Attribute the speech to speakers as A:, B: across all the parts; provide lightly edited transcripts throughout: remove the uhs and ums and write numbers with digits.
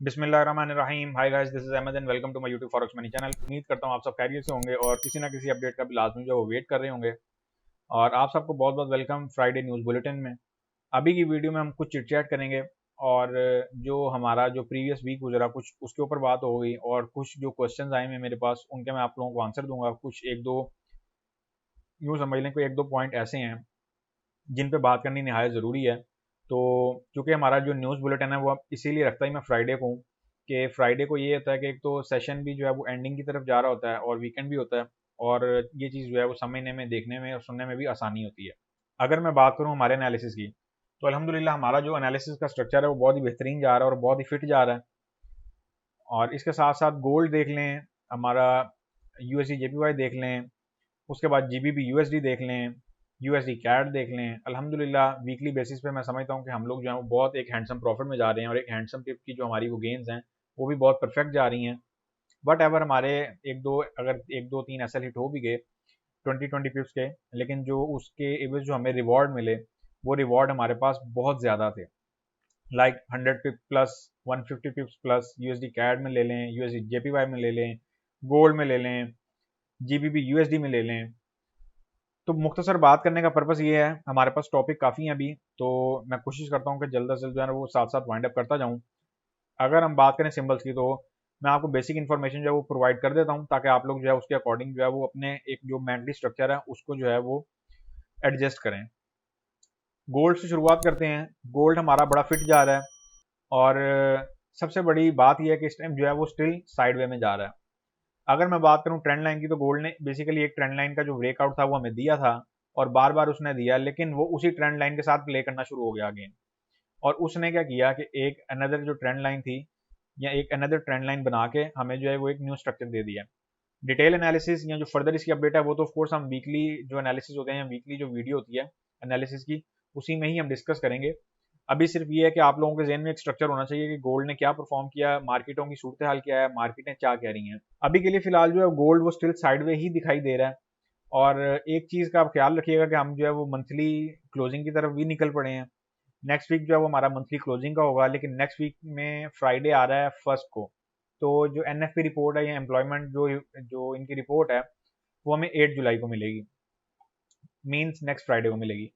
A: बिस्मिल्लाहिर्रहमानिर्रहीम। Hi guys, this is Ahmad and welcome to my YouTube forex money channel. उम्मीद करता हूँ आप सब खैरियत से होंगे और किसी ना किसी अपडेट का भी लाजमी जो है वो वेट कर रहे होंगे। और आप सबको बहुत बहुत वेलकम फ्राइडे न्यूज़ बुलेटिन में। अभी की वीडियो में हम कुछ चिट चैट करेंगे और जो हमारा जो प्रीवियस वीक गुजरा कुछ उसके ऊपर बात हो गई और कुछ जो क्वेश्चंस आए हैं मेरे पास उनके मैं आप लोगों को आंसर दूंगा। कुछ एक दो यूँ समझ लें, कोई एक दो पॉइंट ऐसे हैं जिन पे बात करनी नहायत ज़रूरी है। तो चूँकि हमारा जो न्यूज़ बुलेटिन है वो अब इसीलिए रखता ही मैं फ्राइडे को हूँ कि फ्राइडे को ये होता है कि एक तो सेशन भी जो है वो एंडिंग की तरफ जा रहा होता है और वीकेंड भी होता है और ये चीज़ जो है वो समझने में, देखने में और सुनने में भी आसानी होती है। अगर मैं बात करूँ हमारे एनालिसिस की, तो अल्हम्दुलिल्लाह हमारा जो एनालिसिस का स्ट्रक्चर है वो बहुत ही बेहतरीन जा रहा है और बहुत ही फिट जा रहा है। और इसके साथ साथ गोल्ड देख लें, हमारा यूएसडी जेपीवाई देख लें, उसके बाद जीबीपी यूएसडी देख लें, यूएसडी कैड देख लें। अल्हम्दुलिल्लाह वीकली बेसिस पे मैं समझता हूँ कि हम लोग जो है वो बहुत एक हैंडसम प्रॉफिट में जा रहे हैं और एक हैंडसम टिप की जो हमारी वो गेंस हैं वो भी बहुत परफेक्ट जा रही हैं। बट एवर हमारे एक दो तीन एसएल हिट हो भी गए 20 पिप्स के, लेकिन जो उसके एवज जो हमें रिवॉर्ड मिले वो रिवॉर्ड हमारे पास बहुत ज़्यादा थे। Like 100 pip plus, 150 pips plus USD CAD में ले लें, यूएसडी जेपीवाई में ले लें, गोल्ड में ले लें, जीबीपी यूएसडी में ले लें। तो मुख्तसर बात करने का पर्पस ये है, हमारे पास टॉपिक काफ़ी हैं अभी, तो मैं कोशिश करता हूँ कि जल्द से जल्द जो है ना वो साथ साथ वाइंड अप करता जाऊँ। अगर हम बात करें सिंबल्स की, तो मैं आपको बेसिक इन्फॉर्मेशन जो है वो प्रोवाइड कर देता हूँ ताकि आप लोग जो है उसके अकॉर्डिंग जो है वो अपने एक जो मेंटली स्ट्रक्चर है उसको जो है वो एडजस्ट करें। गोल्ड से शुरुआत करते हैं। गोल्ड हमारा बड़ा फिट जा रहा है और सबसे बड़ी बात यह है कि इस टाइम जो है वो स्टिल साइड वे में जा रहा है। अगर मैं बात करूं ट्रेंड लाइन की, तो गोल्ड ने बेसिकली एक ट्रेंड लाइन का जो ब्रेकआउट था वो हमें दिया था और बार बार उसने दिया, लेकिन वो उसी ट्रेंड लाइन के साथ प्ले करना शुरू हो गया अगेन। और उसने क्या किया कि एक अनदर जो ट्रेंड लाइन थी या एक अनदर ट्रेंड लाइन बना के हमें जो है वो एक न्यू स्ट्रक्चर दे दिया। डिटेल एनालिसिस या जो फर्दर इसकी अपडेट है वो तो ऑफकोर्स हम वीकली जो एनालिसिस होते हैं, वीकली जो वीडियो होती है एनालिसिस की, उसी में ही हम डिस्कस करेंगे। अभी सिर्फ ये है कि आप लोगों के जहन में एक स्ट्रक्चर होना चाहिए कि गोल्ड ने क्या परफॉर्म किया, मार्केटों की सूरत हाल क्या है, मार्केटें क्या कह रही हैं। अभी के लिए फिलहाल जो है गोल्ड वो स्टिल साइडवे ही दिखाई दे रहा है। और एक चीज़ का आप ख्याल रखिएगा कि हम जो है वो मंथली क्लोजिंग की तरफ भी निकल पड़े हैं। नेक्स्ट वीक जो है वो हमारा मंथली क्लोजिंग का होगा, लेकिन नेक्स्ट वीक में फ्राइडे आ रहा है फर्स्ट को। तो जो एनएफपी रिपोर्ट है या एम्प्लॉयमेंट जो जो इनकी रिपोर्ट है वो हमें 8 जुलाई को मिलेगी, मींस नेक्स्ट फ्राइडे को मिलेगी।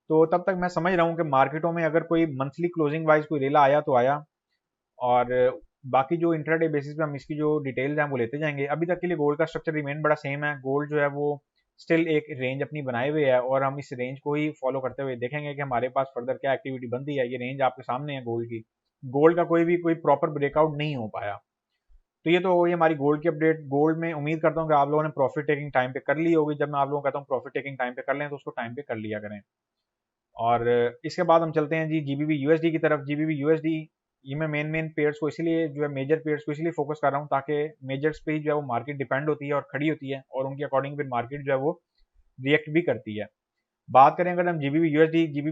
A: तो तब तक मैं समझ रहा हूँ कि मार्केटों में अगर कोई मंथली क्लोजिंग वाइज कोई रेला आया तो आया, और बाकी जो इंट्राडे बेसिस पे हम इसकी जो डिटेल्स हैं वो लेते जाएंगे। अभी तक के लिए गोल्ड का स्ट्रक्चर रिमेन बड़ा सेम है। गोल्ड जो है वो स्टिल एक रेंज अपनी बनाए हुए है और हम इस रेंज को ही फॉलो करते हुए देखेंगे कि हमारे पास फर्दर क्या एक्टिविटी बनती है। ये रेंज आपके सामने है गोल्ड की। गोल्ड का कोई प्रॉपर ब्रेकआउट नहीं हो पाया। तो ये तो हो गई हमारी गोल्ड की अपडेट। गोल्ड में उम्मीद करता हूँ कि आप लोगों ने प्रॉफिट टेकिंग टाइम पे कर ली होगी। जब मैं आप लोगों को कहता हूँ प्रॉफिट टेकिंग टाइम पे कर लें तो उसको टाइम पे कर लिया करें। और इसके बाद हम चलते हैं जी जीबीबी यूएसडी की तरफ। जीबीबी यूएसडी ये मैं मेन पेयर्स को इसीलिए जो है मेजर पेयर्स को इसलिए फोकस कर रहा हूँ ताकि मेजर्स पे ही जो है वो मार्केट डिपेंड होती है और खड़ी होती है और उनके अकॉर्डिंग फिर मार्केट जो है वो रिएक्ट भी करती है। बात करें अगर हम जीबीबी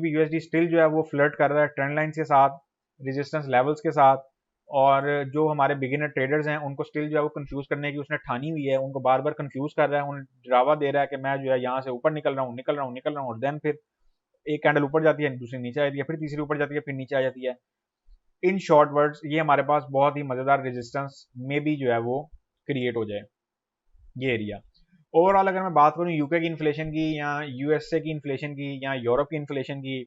A: यूएसडी स्टिल जो है वो फ्लर्ट कर रहा है ट्रेंड लाइन के साथ, रेजिस्टेंस लेवल्स के साथ। और जो हमारे बिगिनर ट्रेडर्स हैं उनको स्टिल जो है वो कंफ्यूज करने की उसने ठानी हुई है, उनको बार बार कंफ्यूज कर रहा है, उन्हें डरावा दे रहा है कि मैं जो है यहाँ से ऊपर निकल रहा हूँ, और देन फिर एक कैंडल ऊपर जाती है, दूसरी नीचे आ जाती है, फिर तीसरी ऊपर जाती है, फिर नीचे आ जाती है। इन शॉर्ट वर्ड्स ये हमारे पास बहुत ही मजेदार रेजिस्टेंस में भी जो है वो क्रिएट हो जाए ये एरिया। ओवरऑल अगर मैं बात करूं यूके की इन्फ्लेशन की या यूएसए की इन्फ्लेशन की या यूरोप की इन्फ्लेशन की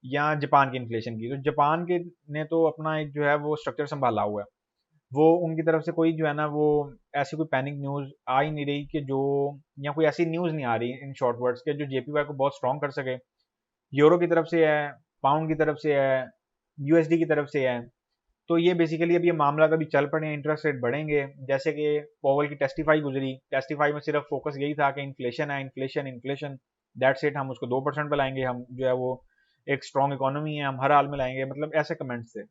A: या जापान की इन्फ्लेशन की, तो जापान के ने तो अपना एक जो है वो स्ट्रक्चर संभाला हुआ है। वो उनकी तरफ से कोई जो है ना वो ऐसी कोई पैनिक न्यूज आ ही नहीं रही कि जो, या कोई ऐसी न्यूज नहीं आ रही इन शॉर्ट वर्ड्स के जो जेपीवाई को बहुत स्ट्रॉन्ग कर सके। यूरो की तरफ से है, पाउंड की तरफ से है, यूएसडी की तरफ से है। तो ये बेसिकली अब ये मामला अभी चल पड़े हैं, इंटरेस्ट रेट बढ़ेंगे। जैसे कि पॉवल की टेस्टिफाई गुजरी, टेस्टिफाई में सिर्फ फोकस यही था कि इन्फ्लेशन है, इन्फ्लेशन इन्फ्लेशन, दैट्स इट, हम उसको 2% पे लाएंगे, हम जो है वो एक स्ट्रॉन्ग इकोनॉमी है, हम हर हाल में लाएंगे, मतलब ऐसे कमेंट्स थे।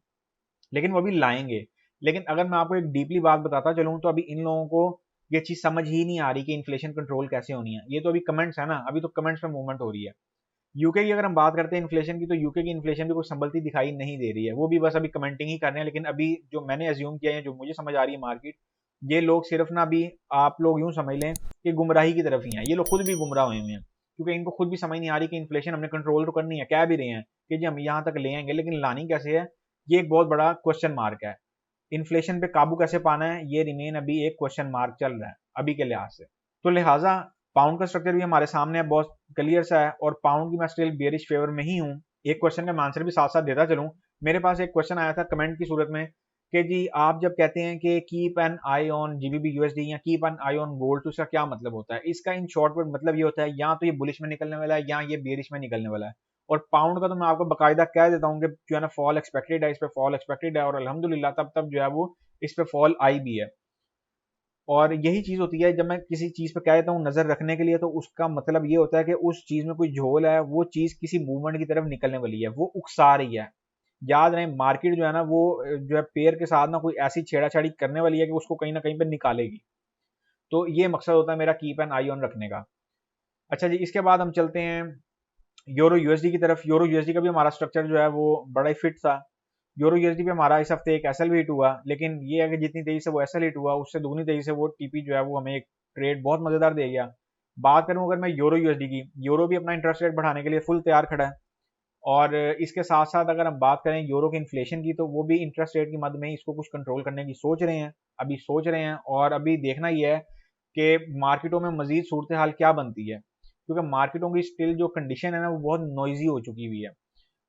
A: लेकिन वो भी लाएंगे। लेकिन अगर मैं आपको एक डीपली बात बताता चलूँ तो अभी इन लोगों को ये चीज समझ ही नहीं आ रही कि इन्फ्लेशन कंट्रोल कैसे होनी है। ये तो अभी कमेंट्स है ना, अभी तो कमेंट्स में मूवमेंट हो रही है। यूके की अगर हम बात करते हैं इन्फ्लेशन की, तो यूके की इन्फ्लेशन भी कुछ संभलती दिखाई नहीं दे रही है, वो भी बस अभी कमेंटिंग ही कर रहे हैं। लेकिन अभी जो मैंने अज्यूम किया है, जो मुझे समझ आ रही है मार्केट, ये लोग सिर्फ ना अभी आप लोग यूं समझ लें कि गुमराही की तरफ ही हैं। ये लोग खुद भी गुमराह हुए हुए हैं क्योंकि इनको खुद भी समझ नहीं आ रही कि इन्फ्लेशन हमने कंट्रोल तो करनी है, कह भी रहे हैं कि जी हम यहाँ तक ले आएंगे, लेकिन लानी कैसे है, ये एक बहुत बड़ा क्वेश्चन मार्क है। इन्फ्लेशन पे काबू कैसे पाना है, ये रिमेन अभी एक क्वेश्चन मार्क चल रहा है अभी के लिहाज से। तो लिहाजा पाउंड का स्ट्रक्चर भी हमारे सामने है, बहुत क्लियर सा है, और पाउंड की मैं स्टिल बेरिश फेवर में ही हूँ। एक क्वेश्चन का मैं आंसर भी साथ साथ देता चलूं। मेरे पास एक क्वेश्चन आया था कमेंट की सूरत में कि जी आप जब कहते हैं कि keep an eye on GBP USD या keep an eye on gold, तो इसका क्या मतलब होता है? इसका इन शॉर्ट वर्ड मतलब ये होता है या तो ये बुलिश में निकलने वाला है या ये बेरिश में निकलने वाला है। और पाउंड का तो मैं आपको बकायदा कह देता हूँ कि जो है ना फॉल एक्सपेक्टेड है, इस पे फॉल एक्सपेक्टेड है, और अल्हम्दुलिल्लाह तब तब जो है वो इस पे फॉल आई भी है। और यही चीज होती है, जब मैं किसी चीज पे कह देता हूँ नजर रखने के लिए, तो उसका मतलब ये होता है कि उस चीज में कोई झोल है, वो चीज किसी मूवमेंट की तरफ निकलने वाली है, वो उकसा रही है। याद रहे मार्केट जो है ना वो जो है पेयर के साथ ना कोई ऐसी छेड़ाछाड़ी करने वाली है कि उसको कहीं ना कहीं पे निकालेगी। तो ये मकसद होता है मेरा कीप एन आई ऑन रखने का। अच्छा जी, इसके बाद हम चलते हैं यूरो यूएसडी की तरफ। यूरो यूएसडी का भी हमारा स्ट्रक्चर जो है वो बड़ा ही फिट था। यूरो यूएसडी पे हमारा इस हफ्ते एक एसएल भी हिट हुआ, लेकिन ये है कि जितनी तेजी से वो एसएल हिट हुआ उससे दुगनी तेजी से वो टीपी जो है वो हमें एक ट्रेड बहुत मजेदार दे गया। बात करूं अगर मैं यूरो यूएसडी की, यूरो भी अपना इंटरेस्ट रेट बढ़ाने के लिए फुल तैयार खड़ा है। और इसके साथ साथ अगर हम बात करें यूरो के इन्फ्लेशन की, तो वो भी इंटरेस्ट रेट की मद में इसको कुछ कंट्रोल करने की सोच रहे हैं, अभी सोच रहे हैं। और अभी देखना ये है कि मार्केटों में मजीद सूरत हाल क्या बनती है, क्योंकि मार्केटों की स्टिल जो कंडीशन है ना वो बहुत नॉइजी हो चुकी हुई है।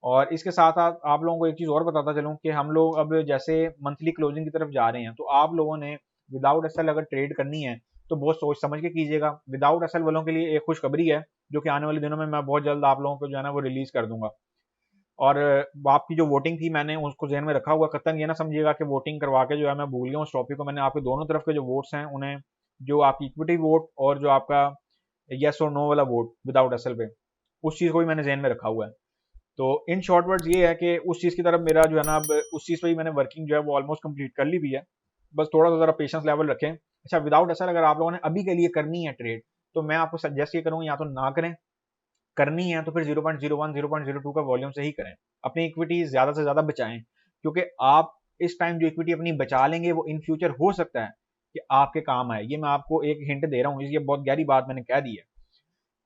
A: और इसके साथ साथ आप लोगों को एक चीज़ और बताता चलूँ कि हम लोग अब जैसे मंथली क्लोजिंग की तरफ जा रहे हैं, तो आप लोगों ने विदाउट एसएल अगर ट्रेड करनी है तो बहुत सोच समझ के कीजिएगा। विदाउट एसएल वालों के लिए एक खुशखबरी है, जो कि आने वाले दिनों में मैं बहुत जल्द आप लोगों को जो है ना वो रिलीज कर दूंगा। और आपकी जो वोटिंग थी मैंने उसको जहन में रखा हुआ, कतन ये ना समझिएगा कि वोटिंग करवा के जो है मैं भूल गया उस टॉपिक को। मैंने आपके दोनों तरफ के जो वोट्स हैं उन्हें, जो आपकी इक्विटी वोट और जो आपका यस और नो वाला वोट विदाउट एसएल पे, उस चीज़ को भी मैंने जहन में रखा हुआ है। तो इन शॉर्ट वर्ड्स ये है कि उस चीज़ की तरफ मेरा जो है ना अब उस चीज़ पे ही मैंने वर्किंग जो है वो ऑलमोस्ट कंप्लीट कर ली भी है। बस थोड़ा सा ज़रा पेशेंस लेवल रखें। अच्छा, विदाउट एसएल अगर आप लोगों ने अभी के लिए करनी है ट्रेड, तो मैं आपको सजेस्ट ये करूँगा या तो ना करें, करनी है तो फिर 0.01 0.02 का वॉल्यूम से ही करें। अपनी इक्विटी ज़्यादा से ज़्यादा बचाएं, क्योंकि आप इस टाइम जो इक्विटी अपनी बचा लेंगे वो इन फ्यूचर हो सकता है कि आपके काम आए। ये मैं आपको एक हिंट दे रहा हूँ, ये बहुत गहरी बात मैंने कह दी है।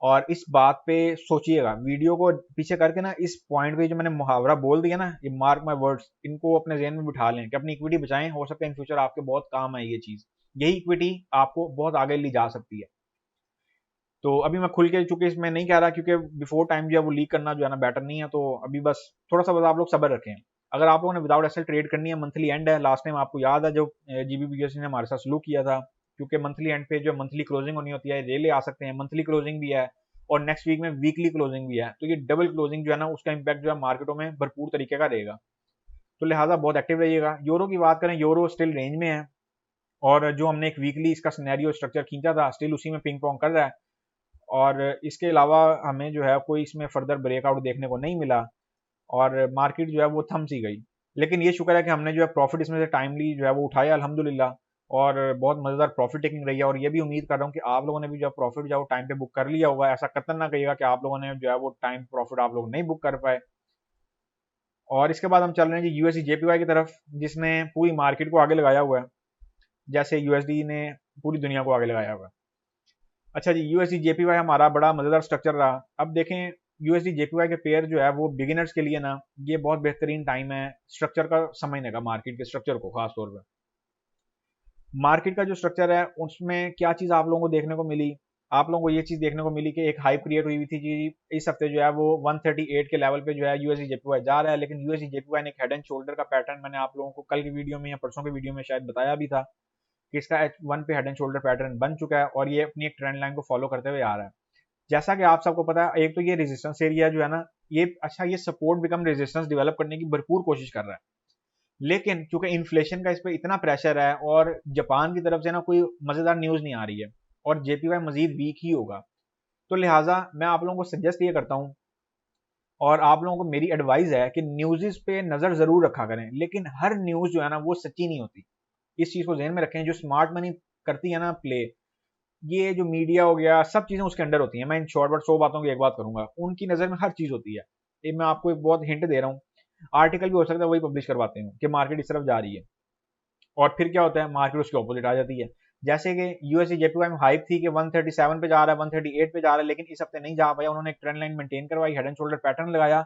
A: और इस बात पे सोचिएगा, वीडियो को पीछे करके ना इस पॉइंट पे जो मैंने मुहावरा बोल दिया ना, ये मार्क माय वर्ड्स, इनको अपने जहन में बिठा लें कि अपनी इक्विटी बचाएं, हो सकता है इन फ्यूचर आपके बहुत काम आए ये चीज़। यही इक्विटी आपको बहुत आगे ले जा सकती है। तो अभी मैं खुल के चूंकि इसमें नहीं कह रहा, क्योंकि बिफोर टाइम जो है वो लीक करना जो है ना बेटर नहीं है। तो अभी बस थोड़ा सा बस आप लोग सब्र रखें। अगर आप लोगों ने विदाउट एसएल ट्रेड करनी है, मंथली एंड है, लास्ट टाइम आपको याद है जो जीबीपीएससी ने हमारे साथ सलूक किया था, क्योंकि मंथली एंड पे जो मंथली क्लोजिंग होनी होती है, ले आ सकते हैं, मंथली क्लोजिंग भी है और नेक्स्ट वीक में वीकली क्लोजिंग भी है। तो ये डबल क्लोजिंग जो है ना उसका इम्पैक्ट जो है मार्केटों में भरपूर तरीके का रहेगा। तो लिहाजा बहुत एक्टिव रहिएगा। यूरो की बात करें, यूरो स्टिल रेंज में है, और जो हमने एक वीकली इसका सिनेरियो स्ट्रक्चर खींचा था स्टिल उसी में पिंग पोंग कर रहा है। और इसके अलावा हमें जो है कोई इसमें फर्दर ब्रेकआउट देखने को नहीं मिला, और मार्केट जो है वो थम सी गई। लेकिन ये शुक्र है कि हमने जो है प्रॉफिट इसमें से टाइमली जो है वो उठाया अल्हम्दुलिल्लाह, और बहुत मज़ेदार प्रॉफिट टेकिंग रही है। और ये भी उम्मीद कर रहा हूँ कि आप लोगों ने भी जो है प्रॉफिट जो है वो टाइम पे बुक कर लिया होगा। ऐसा कतई ना कहिएगा कि आप लोगों ने जो है वो टाइम प्रॉफिट आप लोग नहीं बुक कर पाए। और इसके बाद हम चल रहे हैं जी यूएसडी जेपीवाई की तरफ, जिसने पूरी मार्केट को आगे लगाया हुआ है, जैसे यूएसडी ने पूरी दुनिया को आगे लगाया हुआ है। अच्छा जी, यूएसडी जेपीवाई हमारा बड़ा मजेदार स्ट्रक्चर रहा। अब देखें यूएसडी जेपीवाई के पेयर जो है वो बिगिनर्स के लिए ना ये बहुत बेहतरीन टाइम है स्ट्रक्चर का समझने का, मार्केट के स्ट्रक्चर को खास तौर पर। मार्केट का जो स्ट्रक्चर है उसमें क्या चीज़ आप लोगों को देखने को मिली, आप लोगों को ये चीज़ देखने को मिली कि एक हाइप क्रिएट हुई थी कि इस हफ्ते जो है वो 138 के लेवल पे जो है यूएसडी जेपीवाई जा रहा है। लेकिन यूएसडी जेपीवाई ने एक हेड एंड शोल्डर का पैटर्न, मैंने आप लोगों को कल की वीडियो में या परसों की वीडियो में शायद बताया भी था कि इसका H1 पे हेड एंड शोल्डर पैटर्न बन चुका है, और ये अपनी एक ट्रेंड लाइन को फॉलो करते हुए आ रहा है। जैसा कि आप सबको पता है, एक तो ये रेजिस्टेंस एरिया जो है ना ये, अच्छा ये सपोर्ट बिकम रेजिस्टेंस डेवलप करने की भरपूर कोशिश कर रहा है। लेकिन क्योंकि इन्फ्लेशन का इस पर इतना प्रेशर है और जापान की तरफ से ना कोई मजेदार न्यूज नहीं आ रही है, और जेपीवाई मजीद वीक ही होगा। तो लिहाजा मैं आप लोगों को सजेस्ट ये करता हूँ, और आप लोगों को मेरी एडवाइस है कि न्यूज़ पे नजर जरूर रखा करें, लेकिन हर न्यूज जो है ना वो सच्ची नहीं होती। इस चीज को ध्यान में रखें। जो स्मार्ट मनी करती है ना प्ले, ये जो मीडिया हो गया, सब चीजें उसके अंडर होती हैं। मैं इन शॉर्ट वर्ड 100 बातों की एक बात करूंगा, उनकी नजर में हर चीज होती है। ये मैं आपको एक बहुत हिंट दे रहा हूँ, आर्टिकल भी हो सकता है वही पब्लिश करवाते हैं कि मार्केट इस तरफ जा रही है, और फिर क्या होता है मार्केट उसके ऑपोजिट आ जाती है। जैसे कि यूएसडी जेपीवाई में हाइप थी कि 137 पे जा रहा है, 138 पे जा रहा है, लेकिन इस हफ्ते नहीं जा पाया। उन्होंने एक ट्रेंड लाइन मेंटेन करवाई, हेड एंड शोल्डर पैटर्न लगाया,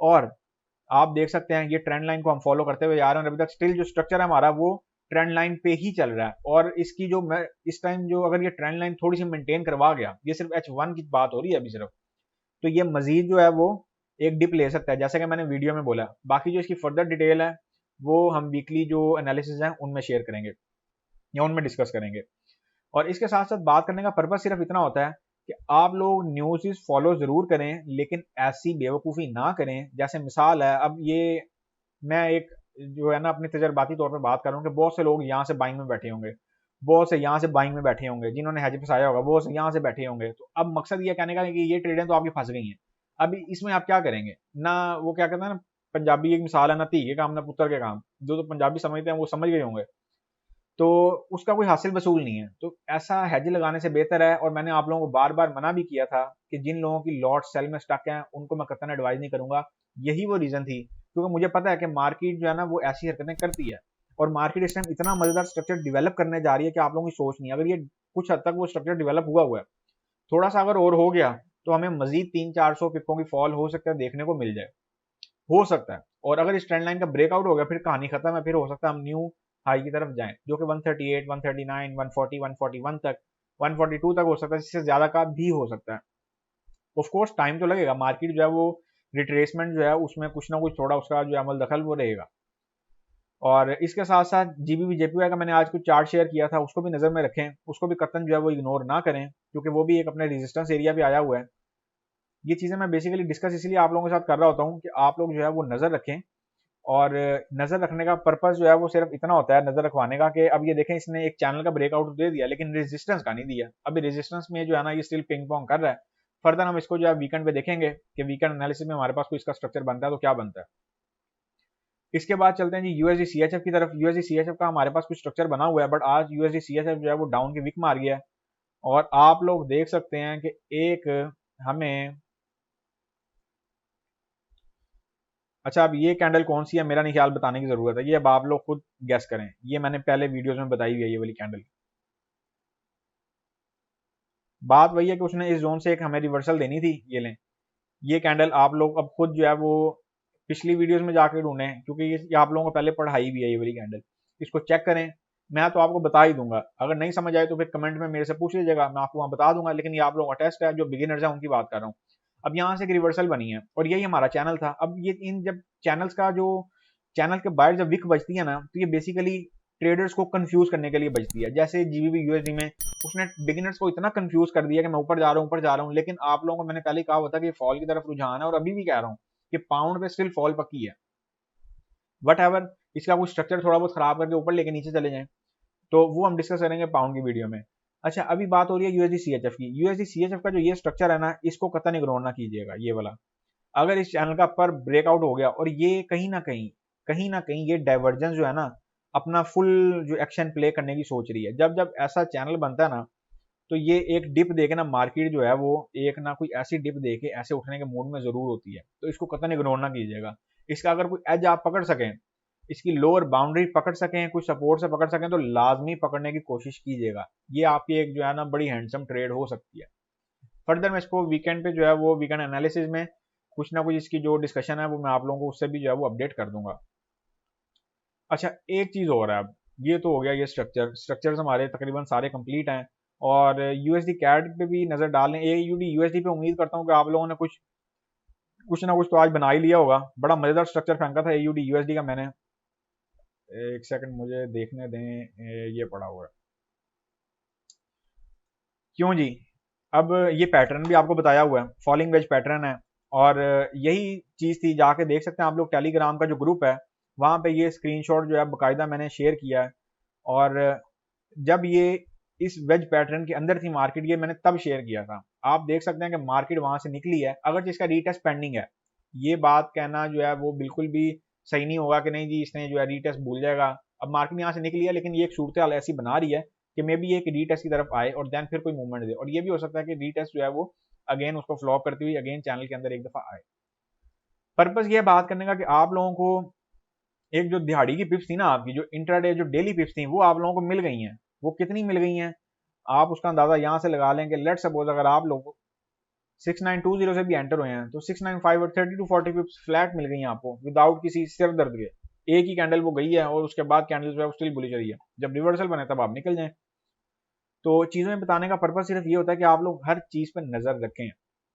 A: और आप देख सकते हैं ये ट्रेंड लाइन को हम फॉलो करते हुए आ रहे हैं और अभी तक स्टिल जो स्ट्रक्चर है हमारा वो ट्रेंड लाइन पे ही चल रहा है। और इसकी जो मैं इस टाइम जो अगर ये ट्रेंड लाइन थोड़ी सी मेंटेन करवा गया, ये सिर्फ H1 की बात हो रही है अभी सिर्फ, तो ये मजीद जो है वो एक डिप ले सकता है, जैसे कि मैंने वीडियो में बोला। बाकी जो इसकी फर्दर डिटेल है वो हम वीकली जो एनालिसिस है उनमें शेयर करेंगे या उनमें डिस्कस करेंगे। और इसके साथ साथ बात करने का पर्पज सिर्फ इतना होता है कि आप लोग न्यूज़ फॉलो जरूर करें, लेकिन ऐसी बेवकूफ़ी ना करें। जैसे मिसाल है, अब ये मैं एक जो है ना अपनी तजर्बाती तौर पर बात कर रहा हूँ कि बहुत से लोग यहाँ से बाइंग में बैठे होंगे, बहुत से यहाँ से बाइंग में बैठे होंगे, जिन्होंने हेज फंसाया होगा वो से यहाँ से बैठे होंगे। तो अब मकसद ये कहने का है कि ये ट्रेडें तो आपकी फंस गई हैं। अभी इसमें आप क्या करेंगे ना, वो क्या कहते हैं ना, पंजाबी एक मिसाल है ना, धी के काम ना पुत्र के काम, जो तो पंजाबी समझते हैं वो समझ गए होंगे। तो उसका कोई हासिल वसूल नहीं है। तो ऐसा हेज लगाने से बेहतर है। और मैंने आप लोगों को बार बार मना भी किया था कि जिन लोगों की लॉट सेल में स्टक हैं उनको मैं कतई एडवाइस नहीं करूंगा। यही वो रीजन थी, क्योंकि मुझे पता है कि मार्केट जो है ना वो ऐसी हरकतें करती है। और मार्केट इस टाइम इतना मजेदार स्ट्रक्चर डेवलप करने जा रही है कि आप लोगों की सोच नहीं है। अगर ये कुछ हद तक वो स्ट्रक्चर डेवलप हुआ है, थोड़ा सा अगर और हो गया तो हमें मजीद 300-400 पिपों की फॉल हो सकता है देखने को मिल जाए, हो सकता है। और अगर इस ट्रेंड लाइन का ब्रेकआउट हो गया फिर कहानी खत्म है, फिर हो सकता है हम न्यू हाई की तरफ जाएं, जो कि 138, 139, 140, 141 तक, 142 तक हो सकता है, इससे ज्यादा का भी हो सकता है। ऑफ कोर्स टाइम तो लगेगा, मार्केट जो है वो रिट्रेसमेंट जो है उसमें कुछ ना कुछ थोड़ा उसका जो अमल दखल वो रहेगा। और इसके साथ साथ जीबीबी जेपीवाई का मैंने आज कुछ चार्ट शेयर किया था, उसको भी नजर में रखें, उसको भी कतन जो है वो इग्नोर ना करें, क्योंकि वो भी एक अपने रेजिस्टेंस एरिया पे आया हुआ है। ये चीजें मैं बेसिकली डिस्कस इसलिए आप लोगों के साथ कर रहा होता हूँ कि आप लोग जो है वो नजर रखें। और नजर रखने का पर्पस जो है वो सिर्फ इतना होता है नजर रखवाने का कि अब ये देखें इसने एक चैनल का ब्रेकआउट दे दिया लेकिन रेजिस्टेंस का नहीं दिया। अभी रेजिस्टेंस में जो है ना ये स्टिल पिंग पोंग कर रहा है। फर्दर हम इसको जो है वीकेंड पे देखेंगे कि वीकेंड एनालिसिस में हमारे पास कोई इसका स्ट्रक्चर बनता है तो क्या बनता है। इसके बाद चलते हैं जी यूएसडी सीएचएफ की तरफ। यूएसडी सीएचएफ का हमारे पास कुछ स्ट्रक्चर बना हुआ है, बट आज यूएसडी सीएचएफ जो है वो डाउन की विक मार गया है। और आप लोग देख सकते हैं कि एक हमें, अच्छा अब ये कैंडल कौन सी है मेरा नहीं ख्याल बताने की जरूरत है, ये अब आप लोग खुद गैस करें। ये मैंने पहले वीडियोस में बताई हुई है ये वाली कैंडल। बात वही है कि उसने इस जोन से एक हमें रिवर्सल देनी थी, ये लें। ये कैंडल आप लोग अब खुद जो है वो पिछली वीडियोस में जाकर ढूंढें, क्योंकि ये आप लोगों को पहले पढ़ाई भी है ये वाली कैंडल। इसको चेक करें, मैं तो आपको बता ही दूंगा, अगर नहीं समझ आए तो फिर कमेंट में मेरे से पूछ लीजिएगा, मैं आपको वहां बता दूंगा। लेकिन ये आप लोगों का टेस्ट है, जो बिगिनर्स है उनकी बात कर रहा हूँ। अब यहाँ से एक रिवर्सल बनी है और यही हमारा चैनल था। अब ये इन जब चैनल्स का जो चैनल के बाहर जब विक बजती है ना, तो ये बेसिकली ट्रेडर्स को कंफ्यूज करने के लिए बजती है। जैसे जीबीबी यूएसडी में उसने बिगिनर्स को इतना कंफ्यूज कर दिया कि मैं ऊपर जा रहा हूँ ऊपर जा रहा हूँ। लेकिन आप लोगों को मैंने पहले कहा होता कि फॉल की तरफ रुझान है, और अभी भी कह रहा हूँ कि पाउंड पे स्टिल फॉल पक्की है। वट एवर इसका कुछ स्ट्रक्चर थोड़ा बहुत खराब करके ऊपर लेके नीचे चले जाए तो वो हम डिस्कस करेंगे पाउंड की वीडियो में। अच्छा अभी बात हो रही है यूएसडी सीएचएफ की। यूएसडी सीएचएफ का जो ये स्ट्रक्चर है ना, इसको कतई इग्नोर ना कीजिएगा। ये वाला अगर इस चैनल का पर ब्रेकआउट हो गया और ये कहीं ना कहीं ये डाइवर्जेंस जो है ना अपना फुल जो एक्शन प्ले करने की सोच रही है, जब जब ऐसा चैनल बनता है ना तो ये एक डिप देके ना मार्केट जो है वो एक ना कोई ऐसी डिप देके ऐसे उठने के मूड में जरूर होती है। तो इसको कतई इग्नोर ना कीजिएगा। इसका अगर कोई एज आप पकड़ सकें, इसकी लोअर बाउंड्री पकड़ सकें, कुछ सपोर्ट से पकड़ सकें, तो लाजमी पकड़ने की कोशिश कीजिएगा। ये आपकी एक जो है ना बड़ी हैंडसम ट्रेड हो सकती है। फर्दर मैं इसको वीकेंड पे जो है वो वीकेंड एनालिसिस में कुछ ना कुछ इसकी जो डिस्कशन है वो मैं आप लोगों को उससे भी जो है वो अपडेट कर दूंगा। अच्छा एक चीज और है, अब ये तो हो गया, ये स्ट्रक्चर्स हमारे तकरीबन सारे कंप्लीट हैं। और यूएसडी कैड पे भी नजर डाल लें। एयूडी यूएसडी पे उम्मीद करता हूँ कि आप लोगों ने कुछ ना कुछ तो आज बना ही लिया होगा। बड़ा मजेदार स्ट्रक्चर फेंका था एयूडी यूएसडी का मैंने। एक सेकंड मुझे देखने दें, ये पड़ा हुआ है क्यों जी। अब ये पैटर्न भी आपको बताया हुआ है, फॉलिंग वेज पैटर्न है। और यही चीज थी, जाके देख सकते हैं आप लोग टेलीग्राम का जो ग्रुप है वहां पे ये स्क्रीनशॉट जो है बकायदा मैंने शेयर किया है। और जब ये इस वेज पैटर्न के अंदर थी मार्केट, ये मैंने तब शेयर किया था। आप देख सकते हैं कि मार्केट वहां से निकली है, अगर जिसका रीटेस्ट पेंडिंग है। ये बात कहना जो है वो बिल्कुल भी सही नहीं होगा कि नहीं जी इसने जो है रीटेस्ट भूल जाएगा। अब मार्केट यहाँ से निकली है, लेकिन ये एक सूरत हाल ऐसी बना रही है कि मे बी एक रीटेस्ट की तरफ आए और देन फिर कोई मूवमेंट दे। और ये भी हो सकता है कि रीटेस्ट जो है वो अगेन उसको फ्लॉप करती हुई अगेन चैनल के अंदर एक दफा आए। पर्पज ये बात करने का कि आप लोगों को एक जो दिहाड़ी की पिप्स थी ना, आपकी जो इंट्राडे जो डेली पिप्स थी वो आप लोगों को मिल गई हैं। वो कितनी मिल गई हैं आप उसका अंदाजा यहां से लगा लें कि लेट्स सपोज अगर आप लोग 6920 से भी एंटर हुए हैं, तो 695 और 30 to 40 पिप्स फ्लैट मिल गई हैं आपको विदाउट किसी सिर दर्द के। एक ही कैंडल वो गई है और उसके बाद कैंडल जो है वो स्टिल बुलिश रही है। जब रिवर्सल बने तब आप निकल जाएं। तो चीज़ों में बताने का पर्पज सिर्फ ये होता है कि आप लोग हर चीज़ पर नज़र रखें।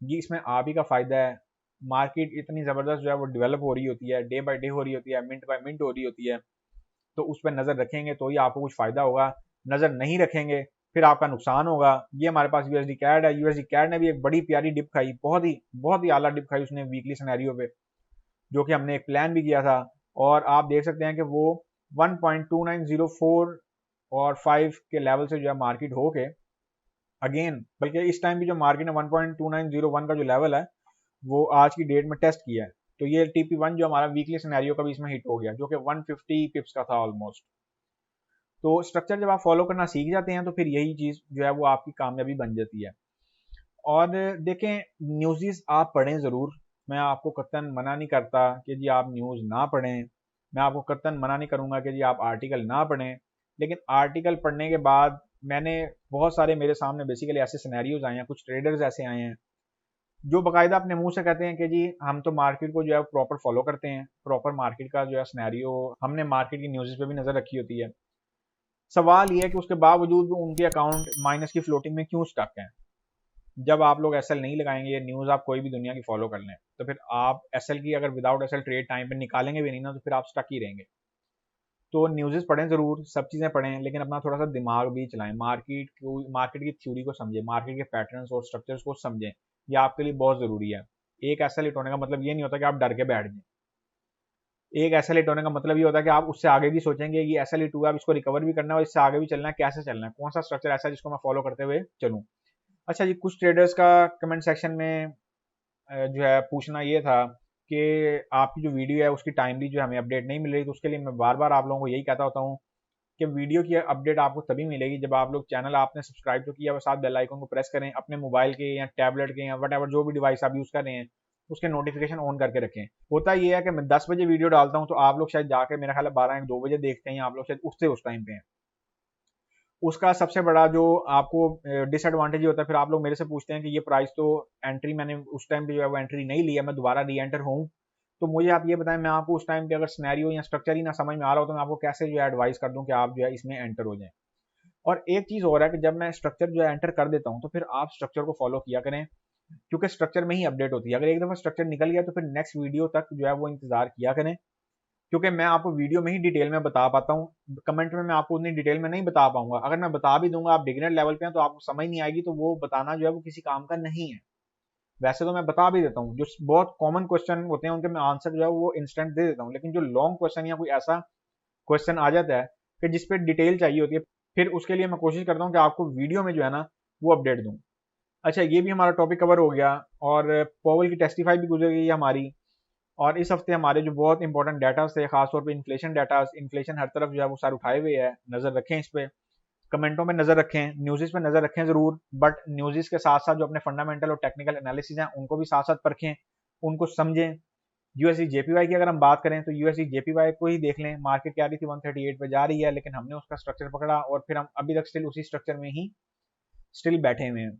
A: ये इसमें आप ही का फ़ायदा है। मार्केट इतनी ज़बरदस्त जो है वो डेवलप हो रही होती है, डे बाय डे हो रही होती है, मिनट बाय मिनट हो रही होती है। तो उस पर नज़र रखेंगे तो ही आपको कुछ फ़ायदा होगा। नज़र नहीं रखेंगे फिर आपका नुकसान होगा। ये हमारे पास यूएसडी कैड है। यूएसडी कैड ने भी एक बड़ी प्यारी डिप खाई, बहुत ही आला डिप खाई उसने वीकली सिनेरियो पे, जो कि हमने एक प्लान भी किया था। और आप देख सकते हैं कि वो 1.2904 और 5 के लेवल से जो है मार्केट होके अगेन, बल्कि इस टाइम भी जो मार्केट ने 1.2901 का जो लेवल है वो आज की डेट में टेस्ट किया है। तो ये TP1 जो हमारा वीकली सिनेरियो का भी इसमें हिट हो गया, जो कि 150 पिप्स का था ऑलमोस्ट। तो स्ट्रक्चर जब आप फॉलो करना सीख जाते हैं तो फिर यही चीज़ जो है वो आपकी कामयाबी बन जाती है। और देखें, न्यूज़ आप पढ़ें ज़रूर। मैं आपको कतई मना नहीं करता कि जी आप न्यूज़ ना पढ़ें। मैं आपको कतई मना नहीं करूँगा कि जी आप आर्टिकल ना पढ़ें। लेकिन आर्टिकल पढ़ने के बाद मैंने बहुत सारे मेरे सामने बेसिकली ऐसे सिनेरियोज आए हैं, कुछ ट्रेडर्स ऐसे आए हैं जो बाकायदा अपने मुंह से कहते हैं कि जी हम तो मार्केट को जो है प्रॉपर फॉलो करते हैं, प्रॉपर मार्केट का जो है सिनेरियो हमने मार्केट की न्यूज़ पे भी नज़र रखी होती है। सवाल ये है कि उसके बावजूद भी उनके अकाउंट माइनस की फ्लोटिंग में क्यों स्टक हैं। जब आप लोग एसएल नहीं लगाएंगे, न्यूज़ आप कोई भी दुनिया की फॉलो कर लें, तो फिर आप एसएल की अगर विदाउट एसएल ट्रेड टाइम पे निकालेंगे भी नहीं ना, तो फिर आप स्टक ही रहेंगे। तो न्यूज़ पढ़ें ज़रूर, सब चीज़ें पढ़ें, लेकिन अपना थोड़ा सा दिमाग भी चलाएं। मार्केट की थ्योरी को समझें, मार्केट के पैटर्न्स और स्ट्रक्चर्स को समझें। ये आपके लिए बहुत ज़रूरी है। एक एसएल हिट होने का मतलब ये नहीं होता कि आप डर के बैठ जाएं। एक एसएल हिट होने का मतलब ये होता है कि आप उससे आगे भी सोचेंगे ये एसएल हिट हुआ, अब इसको रिकवर भी करना है और इससे आगे भी चलना है, कैसे चलना है, कौन सा स्ट्रक्चर ऐसा है जिसको मैं फॉलो करते हुए चलूँ। अच्छा जी, कुछ ट्रेडर्स का कमेंट सेक्शन में जो है पूछना ये था कि आपकी जो वीडियो है उसकी टाइमली जो हमें अपडेट नहीं मिल रही। तो उसके लिए मैं बार बार आप लोगों को यही कहता होता हूँ कि वीडियो की अपडेट आपको तभी मिलेगी जब आप लोग चैनल आपने सब्सक्राइब तो किया, साथ बेल आइकन को प्रेस करें, अपने मोबाइल के या टैबलेट के या वट एवर जो भी डिवाइस आप यूज़ कर रहे हैं उसके नोटिफिकेशन ऑन करके रखें। होता ये है कि मैं 10 बजे वीडियो डालता हूँ तो आप लोग शायद जाके मेरा ख्याल है 12 या 2 बजे देखते हैं, आप लोग शायद उठते उस टाइम पे हैं। उसका सबसे बड़ा जो आपको डिसएडवांटेज होता है, फिर आप लोग मेरे से पूछते हैं कि ये प्राइस तो एंट्री मैंने उस टाइम पे जो है वो एंट्री नहीं लिया, मैं दोबारा री एंटर हूँ। तो मुझे आप ये बताएं, मैं आपको उस टाइम पे अगर सिनेरियो या स्ट्रक्चर ही ना समझ में आ रहा हो तो मैं आपको कैसे जो है एडवाइस कर दूं कि आप जो है इसमें एंटर हो जाएं। और एक चीज़ और है कि जब मैं स्ट्रक्चर जो है एंटर कर देता हूँ तो फिर आप स्ट्रक्चर को फॉलो किया करें, क्योंकि स्ट्रक्चर में ही अपडेट होती है। अगर एक दफ़ा स्ट्रक्चर निकल गया तो फिर नेक्स्ट वीडियो तक जो है वो इंतजार किया करें, क्योंकि मैं आपको वीडियो में ही डिटेल में बता पाता हूँ। कमेंट में मैं आपको उतनी डिटेल में नहीं बता पाऊंगा। अगर मैं बता भी दूंगा, आप बिगिनर लेवल पे हैं तो आपको समझ नहीं आएगी, तो वो बताना जो है वो किसी काम का नहीं है। वैसे तो मैं बता भी देता हूँ, जो बहुत कॉमन क्वेश्चन होते हैं उनके मैं आंसर जो है वो इंस्टेंट दे देता हूँ, लेकिन जो लॉन्ग क्वेश्चन या कोई ऐसा क्वेश्चन आ जाता है कि जिसपे डिटेल चाहिए होती है, फिर उसके लिए मैं कोशिश करता हूँ कि आपको वीडियो में जो है ना वो अपडेट दूँ। अच्छा, ये भी हमारा टॉपिक कवर हो गया और पॉवल की टेस्टिफाई भी गुजर गई है हमारी। और इस हफ्ते हमारे जो बहुत इंपॉर्टेंट डाटा थे, खासतौर पे इन्फ्लेशन डाटा, इन्फ्लेशन हर तरफ जो है वो सारे उठाए हुए है, नज़र रखें इस पे, कमेंटों में नज़र रखें, न्यूज़ पे नज़र रखें ज़रूर, बट न्यूज़ के साथ साथ जो अपने फंडामेंटल और टेक्निकल एनालिसिस हैं उनको भी साथ साथ परखें, उनको समझें। यूएसडी जेपीवाई की अगर हम बात करें तो यूएसडी जेपीवाई को ही देख लें, मार्केट क्या रही थी 138 पे जा रही है, लेकिन हमने उसका स्ट्रक्चर पकड़ा और फिर हम अभी तक स्टिल उसी स्ट्रक्चर में ही स्टिल बैठे हुए हैं।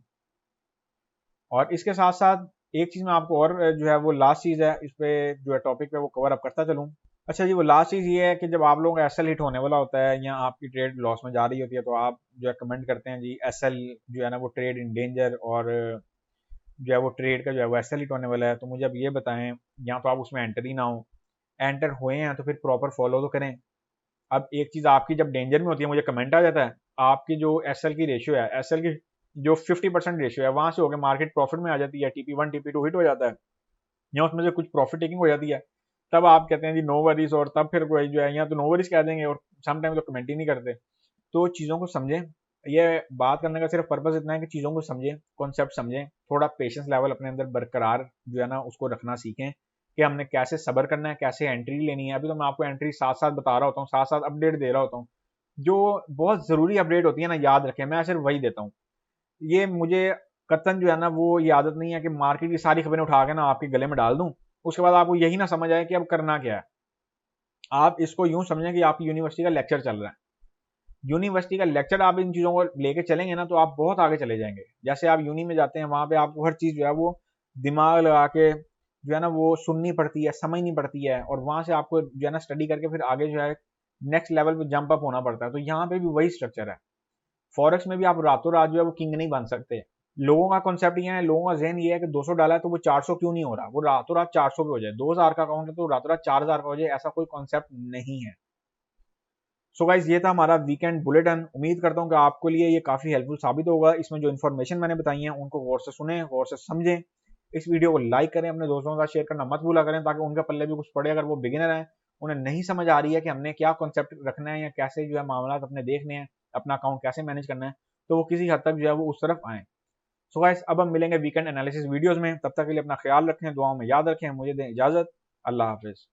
A: और इसके साथ साथ एक चीज़ मैं आपको और जो है वो लास्ट चीज़ है इस पे जो है टॉपिक पे वो कवर अप करता चलूँ। अच्छा जी, वो लास्ट चीज़ ये है कि जब आप लोगों का एसएल हिट होने वाला होता है या आपकी ट्रेड लॉस में जा रही होती है तो आप जो है कमेंट करते हैं जी एसएल जो है ना वो ट्रेड इन डेंजर, और जो है वो ट्रेड का जो है वो एसएल हिट होने वाला है। तो मुझे अब ये बताएं, या तो आप उसमें एंटर ही ना हो, एंटर हुए हैं तो फिर प्रॉपर फॉलो तो करें। अब एक चीज़ आपकी जब डेंजर में होती है, मुझे कमेंट आ जाता है, आपकी जो एसएल की रेशियो है, एसएल की जो 50% रेशियो है वहां से होकर मार्केट प्रॉफिट में आ जाती है, TP1 TP2 हिट हो जाता है या उसमें से कुछ प्रॉफिट टेकिंग हो जाती है, तब आप कहते हैं जी नो वरीज, और तब फिर कोई जो है या तो नो वरीज कह देंगे और समटाइम तो कमेंट ही नहीं करते। तो चीज़ों को समझें। ये बात करने का सिर्फ पर्पज इतना है कि चीज़ों को समझें, कॉन्सेप्ट समझें, थोड़ा पेशेंस लेवल अपने अंदर बरकरार जो है ना उसको रखना सीखें कि हमने कैसे सब्र करना है, कैसे एंट्री लेनी है। अभी तो मैं आपको एंट्री साथ साथ बता रहा होता हूँ, साथ साथ अपडेट दे रहा होता हूँ। जो बहुत ज़रूरी अपडेट होती है ना, याद रखें, मैं सिर्फ वही देता हूँ। ये मुझे कतन जो है ना वो ये आदत नहीं है कि मार्केट की सारी खबरें उठा के ना आपके गले में डाल दूं, उसके बाद आपको यही ना समझ आए कि अब करना क्या है। आप इसको यूं समझें कि आपकी यूनिवर्सिटी का लेक्चर चल रहा है। यूनिवर्सिटी का लेक्चर आप इन चीज़ों को लेके चलेंगे ना तो आप बहुत आगे चले जाएंगे। जैसे आप यूनी में जाते हैं, वहाँ पे आपको हर चीज़ जो है वो दिमाग लगा के जो है ना वो सुननी पड़ती है, समझनी पड़ती है, और वहाँ से आपको जो है ना स्टडी करके फिर आगे जो है नेक्स्ट लेवल पे जंप अप होना पड़ता है। तो यहाँ पे भी वही स्ट्रक्चर है। फॉरेक्स में भी आप रातों रात जो है वो किंग नहीं बन सकते। लोगों का कॉन्सेप्ट ये है, लोगों का ज़हन ये है कि 200 डाला है तो वो 400 क्यों नहीं हो रहा, वो रातों रात 400 पे हो जाए। 2000 का अकाउंट है तो रातों रात 4000 का हो जाए, ऐसा कोई कॉन्सेप्ट नहीं है। सो गाइज ये था हमारा वीकेंड बुलेटिन। उम्मीद करता हूँ कि आपके लिए ये काफी हेल्पफुल साबित होगा। इसमें जो इन्फॉर्मेशन मैंने बताई है उनको गौर से सुने, गौर से समझें। इस वीडियो को लाइक करें, अपने दोस्तों के साथ शेयर करना मत भूला करें, ताकि उनके पल्ले भी कुछ पड़े। अगर वो बिगिनर हैं, उन्हें नहीं समझ आ रही है कि हमने क्या कॉन्सेप्ट रखना है या कैसे जो है मामला अपने देखने हैं, अपना अकाउंट कैसे मैनेज करना है, तो वो किसी हद तक जो है वो उस तरफ आए। सो गाइस अब हम मिलेंगे वीकेंड एनालिसिस वीडियोस में। तब तक के लिए अपना ख्याल रखें, दुआओं में याद रखें। मुझे दें इजाजत। अल्लाह हाफिज।